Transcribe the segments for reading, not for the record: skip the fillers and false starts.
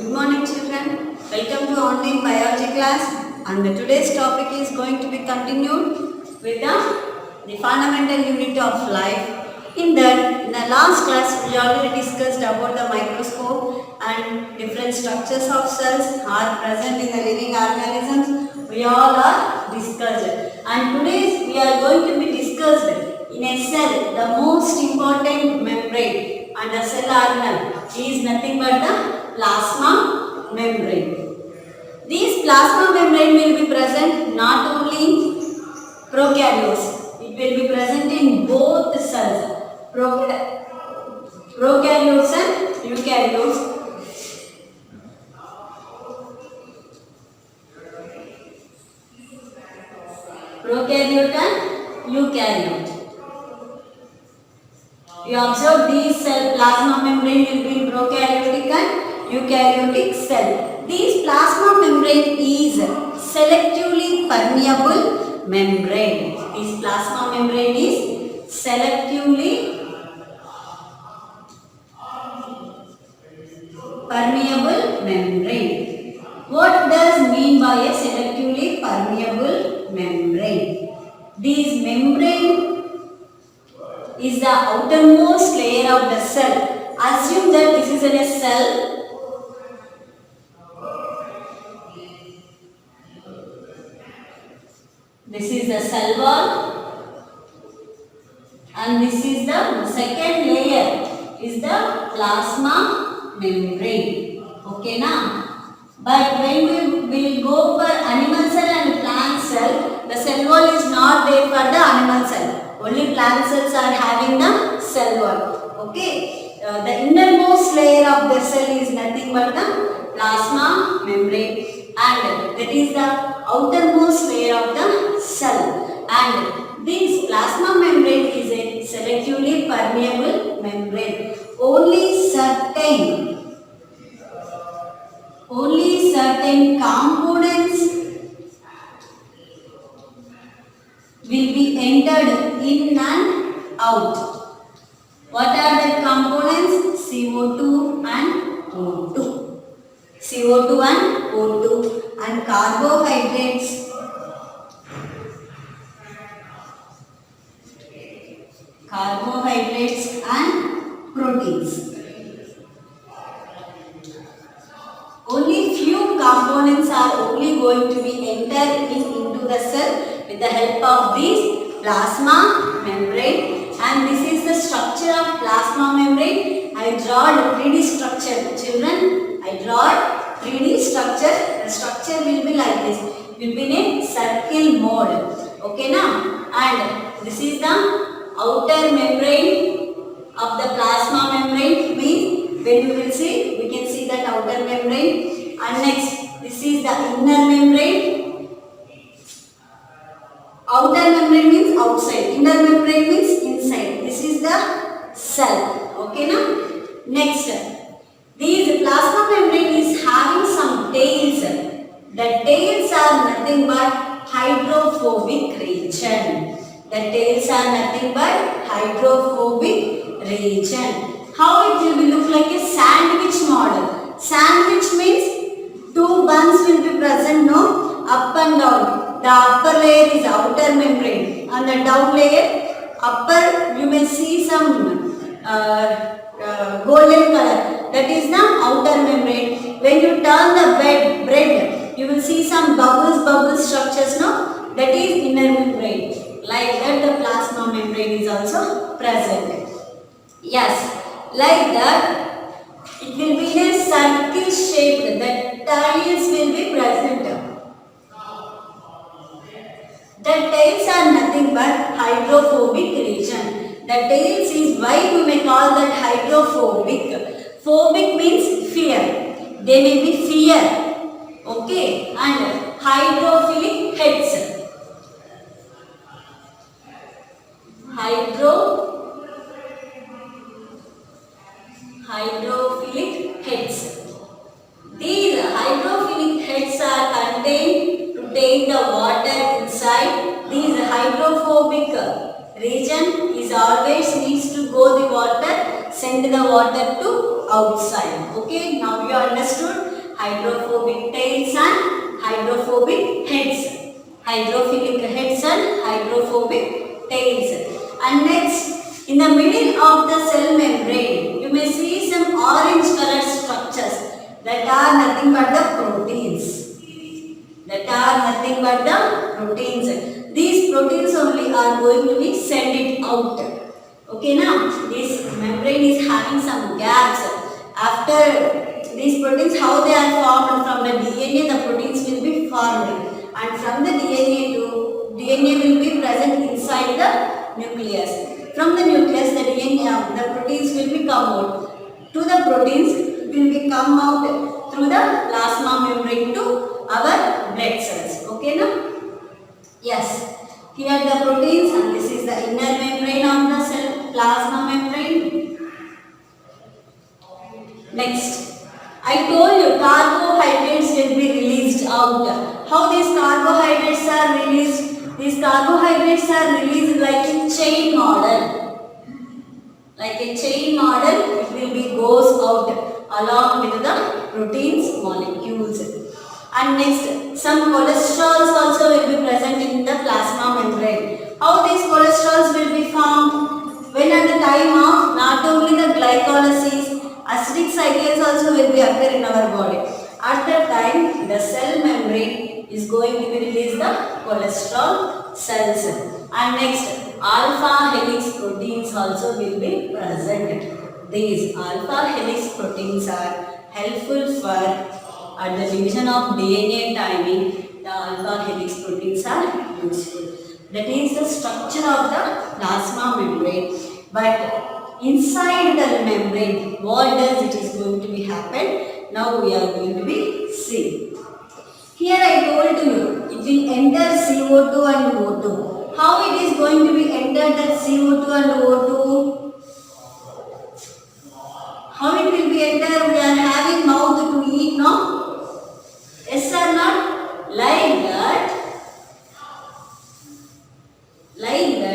Good morning children. Welcome to online biology class and today's topic is going to be continued with the fundamental unit of life. In the last class we already discussed about the microscope and different structures of cells are present in the living organisms. We all are discussed and today we are going to be discussed in a cell the most important membrane and the cell organelle is nothing but the plasma membrane. These plasma membrane will be present not only in prokaryotes, it will be present in both cells, prokaryotes and eukaryotes. Prokaryote and eukaryote. You observe these cell plasma membrane will be in prokaryotic and eukaryotic cell. This plasma membrane is selectively permeable membrane. This plasma membrane is selectively permeable membrane. What does mean by a selectively permeable membrane? This membrane is the outermost layer of the cell. Assume that this is in a cell. This is the cell wall and this is the second layer is the plasma membrane. Okay now? But when we will go for animal cell and plant cell, the cell wall is not there for the animal cell. Only plant cells are having the cell wall. Okay? The innermost layer of the cell is nothing but the plasma membrane and that is the outermost layer of the cell. And this plasma membrane is a selectively permeable membrane. Only certain components will be entered in and out. What are the components? CO2 and O2. CO2 and O2 and carbohydrates. Carbohydrates and proteins. Only few components are only going to be entered into the cell with the help of this plasma membrane, and this is the structure of plasma membrane. I draw a 3D structure, children. I draw 3D structure. The structure will be like this. Will be in a circle mode. Okay now? And this is the outer membrane of the plasma membrane. Means when you will see, we can see that outer membrane. And next, this is the inner membrane. Outer membrane means outside. Inner membrane means inside. This is the cell. Okay now? Next, these plasma membrane is having some tails. The tails are nothing but hydrophobic region. The tails are nothing but hydrophobic region. How it will be look like a sandwich model. Sandwich means two buns will be present, no? Up and down. The upper layer is outer membrane and the down layer, upper you may see some golden color. That is the outer membrane. When you turn the bread, you will see some bubble structures, no? That is inner membrane. Like that the plasma membrane is also present. Yes, like that it will be in a circle shaped. The tails will be present. The tails are nothing but hydrophobic region. The tails is why we may call that hydrophobic. Phobic means fear. They may be fear. Okay, and hydrophilic heads. Hydrophilic heads. These hydrophilic heads are contained to take the water inside. These hydrophobic region is always needs to go the water, send the water to outside. Okay, now you understood hydrophobic tails and hydrophobic heads. Hydrophilic heads and hydrophobic tails. And next, in the middle of the cell membrane, you may see some orange colored structures that are nothing but the proteins. These proteins only are going to be send it out. Okay, now this membrane is having some gaps. After these proteins, how they are formed from the DNA, the proteins will be formed, and from the DNA will be present inside the nucleus. From the nucleus, the DNA, the proteins will be come out. To the proteins will be come out through the plasma membrane to our blood cells. Okay, now? Yes. Here the proteins, and this is the inner membrane of the cell, plasma membrane. Next, I told you carbohydrates will be released out. How these carbohydrates are released? These carbohydrates are released like a chain model. Like a chain model, it will be goes out along with the proteins molecules. And next, some cholesterols also will be present in the plasma membrane. How these cholesterols will be formed? When at the time of not only the glycolysis, acidic cycles also will be occur in our body. At that time, the cell membrane is going to be release the cholesterol cells. And next, alpha helix proteins also will be present. These alpha helix proteins are helpful for at the division of DNA timing. The alpha helix proteins are useful. That is the structure of the plasma membrane. But inside the membrane, what does it is going to be happen? Now we are going to be seeing. Here I told you, it will enter CO2 and O2. How it is going to be entered that CO2 and O2? How it will be entered? We are having mouth to eat, no? Yes or not? Like that,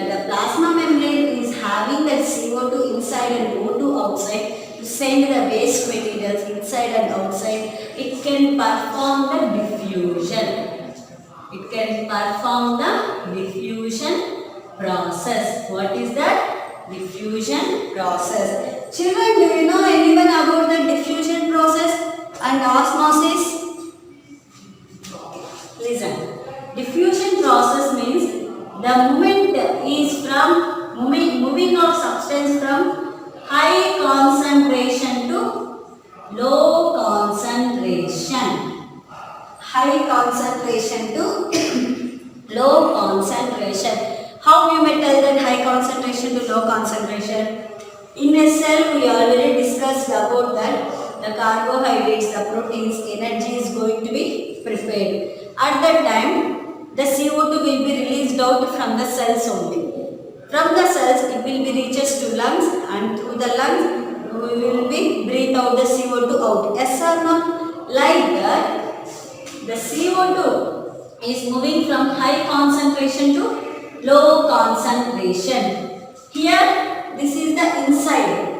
the plasma membrane is having that CO2 inside and O2 outside to send the waste materials inside and outside. It can perform the diffusion. It can perform the diffusion process. What is that? Diffusion process. Children, do you know anyone about the diffusion process and osmosis? Listen, diffusion process means the movement is from moving of substance from high concentration to low concentration. High concentration to low concentration. How you may tell that high concentration to low concentration? In a cell, we already discussed about that the carbohydrates, the proteins, energy is going to be prepared. At that time, the CO2 will be released out from the cells only. From the cells, it will be reaches to lungs, and through the lungs, we will be breathe out the CO2 out. Yes or no? Like that, the CO2 is moving from high concentration to low concentration. Here, this is the inside.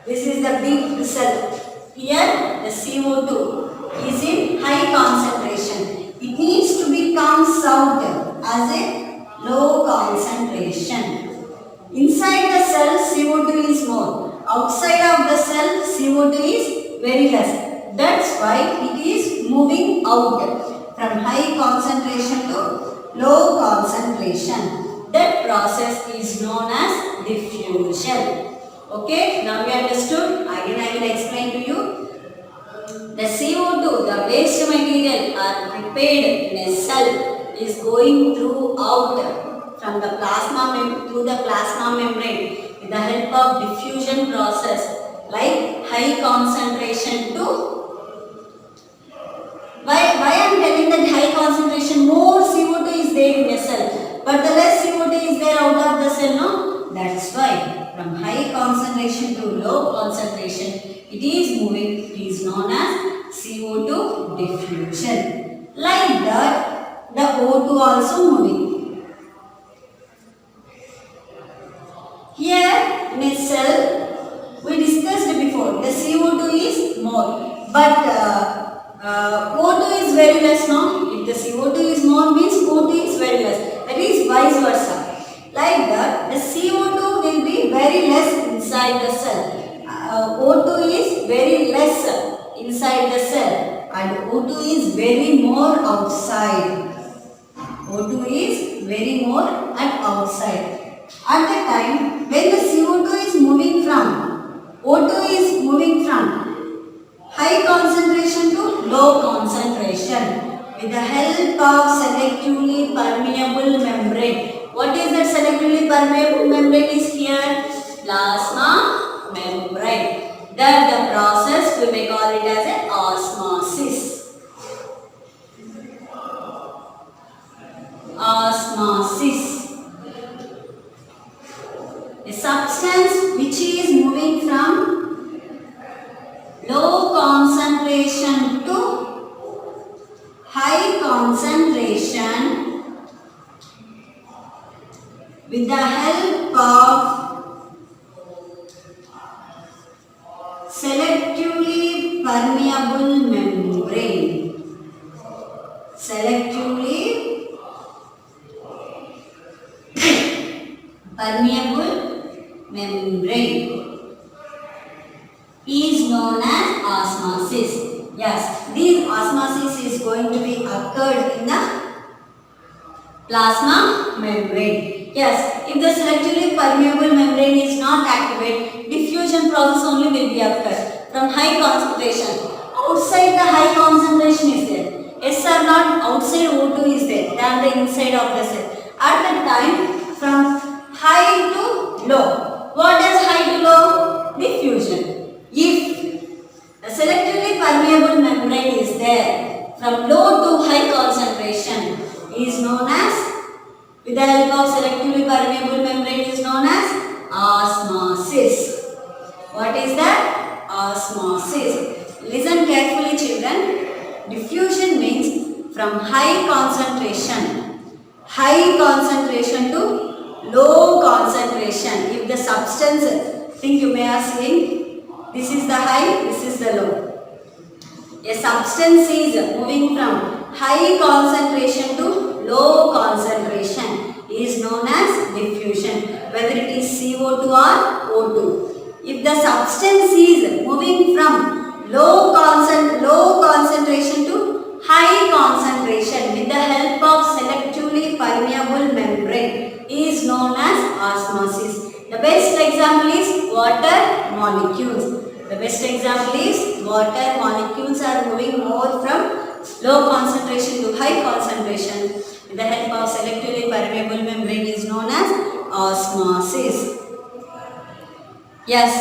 This is the big cell. Here the CO2 is in high concentration. It needs to be comes out as a low concentration. Inside the cell CO2 is more. Outside of the cell CO2 is very less. That's why it is moving out from high concentration to low concentration. That process is known as diffusion. Okay, now we understood. Again I will explain to you. The CO2, the waste material are prepared in a cell is going throughout from the plasma through the plasma membrane with the help of diffusion process, like high concentration to why I am telling that high concentration, more CO2 is there in a cell, but the less CO2 is there out of the cell, no? That's why from high concentration to low concentration, it is moving. It is known as CO2 diffusion. Like that, the O2 also moving. Here, in a cell, we discussed before, the CO2 is more, but O2 is very less now. If the CO2 is more means O2 is very less. That is vice versa. Like that, the CO2 will be very less inside the cell. O2 is very less inside the cell and O2 is very more outside. O2 is very more and outside. At the time when the CO2 is moving from, O2 is moving from high concentration to low concentration with the help of selectively permeable membrane. What is that selectively permeable membrane is here? Plasma membrane. That the process we may call it as a osmosis. Osmosis. A substance which is moving from low concentration to high concentration with the help of selectively permeable membrane. Selectively permeable membrane is known as osmosis. Yes, this osmosis is going to be occurred in the plasma membrane. Yes, if the selectively permeable membrane is not activated, diffusion process only will be occurred from high concentration. Outside the high concentration is there. Yes or not? Outside O2 is there than the inside of the cell. At that time, from high to low. What does high to low? Diffusion. If the selectively permeable membrane is there, from low to high concentration is known as, with the help of selectively permeable membrane is known as osmosis. What is that? Osmosis. Listen carefully children. Diffusion means from high concentration to low concentration. If the substance, think you may are seeing, this is the high, this is the low. A substance is moving from high concentration to low concentration is known as diffusion, whether it is CO2 or O2. If the substance is moving from low concentration to high concentration with the help of selectively permeable membrane is known as osmosis. The best example is water molecules. The best example is water molecules are moving more from low concentration to high concentration with the help of selectively permeable membrane is known as osmosis. Yes,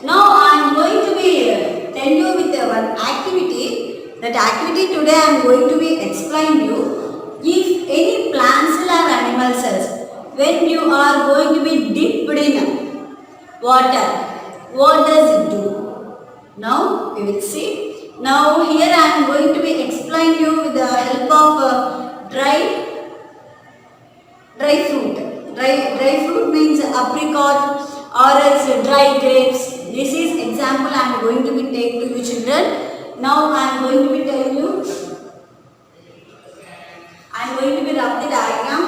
now I am going to be tell you with one activity. That activity today I am going to be explain you. If any plant cell or animal cells, when you are going to be dipped in water, what does it do? Now we will see. Now here I am going to be explain you with the help of dry fruit. Dry fruit means apricot or else dry grapes. This is example I am going to be take to you children. Now I am going to be telling you. I am going to be rub the diagram.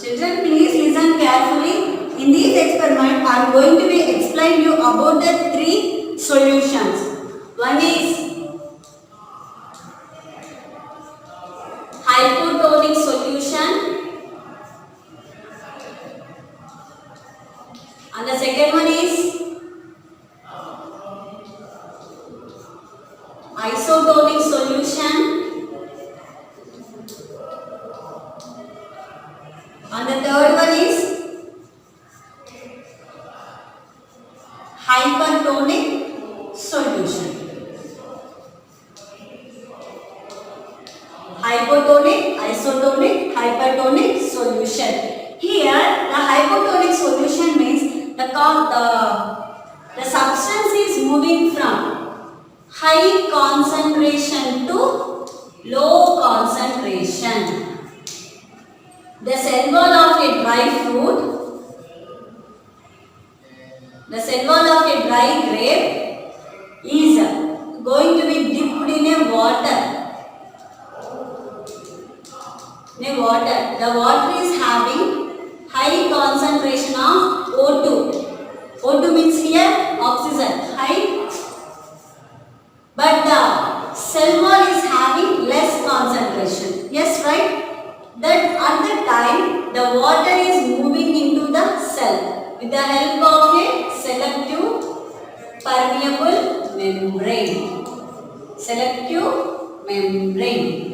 Children, please listen carefully. In this experiment, I am going to be explain you about the three solutions. One is hypotonic solution, and the second one is isotonic solution. And the third one is hypertonic solution. Hypotonic, isotonic, hypertonic solution. Here the hypotonic solution means the substance is moving from high concentration to low concentration. The cell wall of a dry fruit, the cell wall of a dry grape is going to be dipped in a water. The water is having high concentration of O2. O2 means here oxygen, high. But the cell wall is having less concentration. Yes, right? That at the time the water is moving into the cell with the help of a selective permeable membrane. Selective membrane.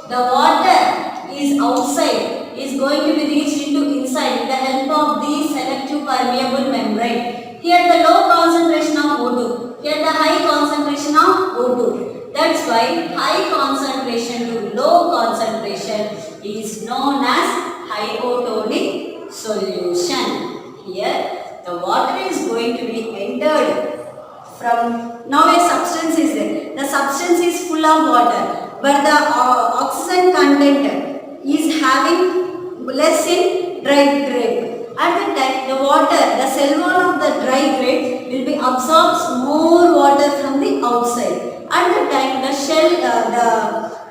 The water is outside is going to be reached into inside with the help of the selective permeable membrane. Here the low concentration of O2. Here the high concentration of O2. That's why high concentration to low concentration is known as hypotonic solution. Here the water is going to be entered from, now a substance is there. The substance is full of water. But the oxygen content is having less in dry grape. At the time, the water, the cell wall of the dry grape will be absorbs more water from the outside. At the time, the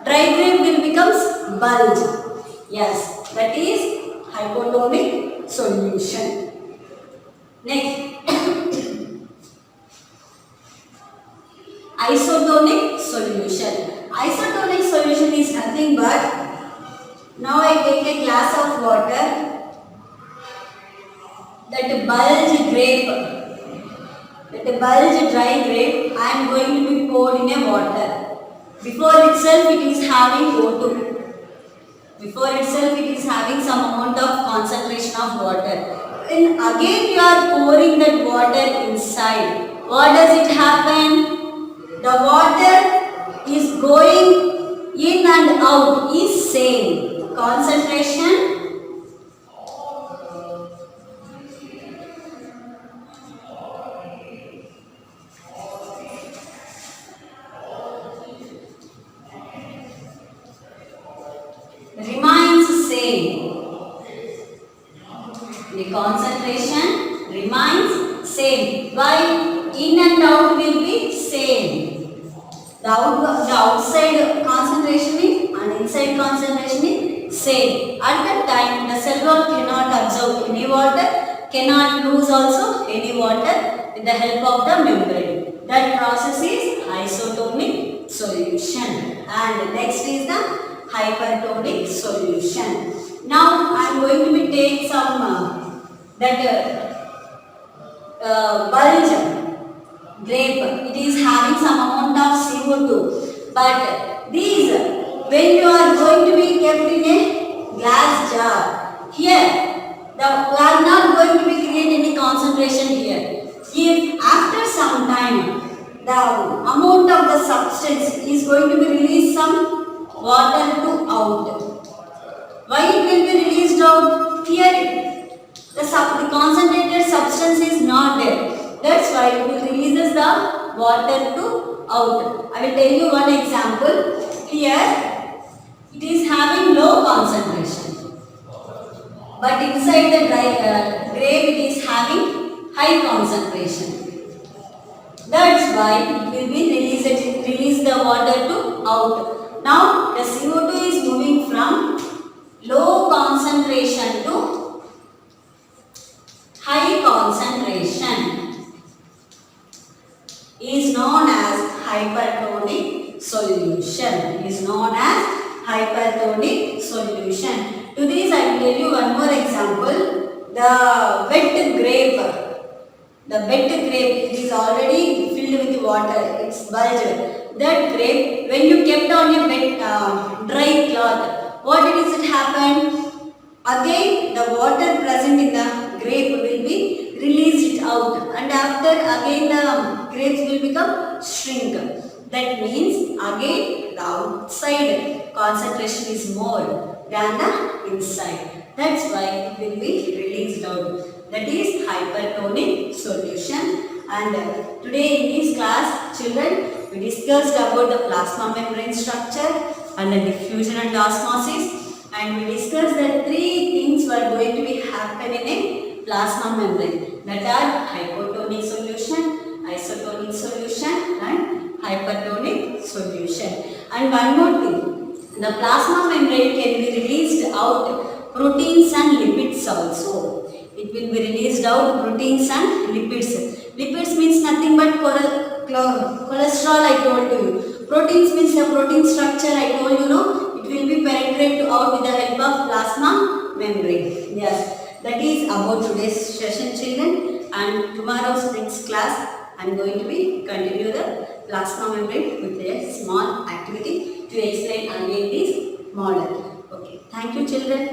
dry grape will becomes bulge. Yes, that is hypotonic solution. Next, isotonic solution. Isotonic solution is nothing but, now I take a glass of water, that bulge dry grape I am going to be poured in a water. Before itself it is having O2. Before itself it is having some amount of concentration of water. Then again you are pouring that water inside. What does it happen? The water is going in and out is same. Concentration remains same. The concentration remains same. Why? In and out will be same. The outside concentration is and inside concentration is same. At that time, the cell wall cannot absorb any water, cannot lose also any water with the help of the membrane. That process is isotonic solution. And next is the hypertonic solution. Now I am going to be take some bulge grape. It is having some amount of CO2. But these, when you are going to be kept in a glass jar, here we are not going to be create any concentration here. If after some time the amount of the substance is going to be released some water to out. Why it will be released out? Here the concentrated substance is not there. That's why it will releases the water to out. I will tell you one example. Here it is having low concentration, but inside the grape it is having high concentration. That's why it will be release the water to out. Now the CO2 is moving from low concentration to high concentration. Is known as hypertonic solution. Is known as hypertonic solution. To this I will tell you one more example. The wet grape. The wet grape, it is already filled with water. It's bulged. That grape, when you kept on a wet dry cloth, what does it happen? Again, the water present in the grape will be released thereafter again the grains will become shrink. That means again the outside concentration is more than the inside. That's why it will be released out. That is hypertonic solution. And today in this class, children, we discussed about the plasma membrane structure and the diffusion and osmosis, and we discussed that three things were going to be happen in a plasma membrane, that are hypotonic solution, isotonic solution and hypertonic solution. And one more thing, the plasma membrane can be released out proteins and lipids also. It will be released out proteins and lipids. Lipids means nothing but cholesterol, I told you. Proteins means the protein structure, I told you, no? It will be penetrated out with the help of plasma membrane. Yes, that is about today's session, children. And tomorrow's next class, I am going to be continue the plasma membrane with a small activity to explain again this model. Okay, thank you, children.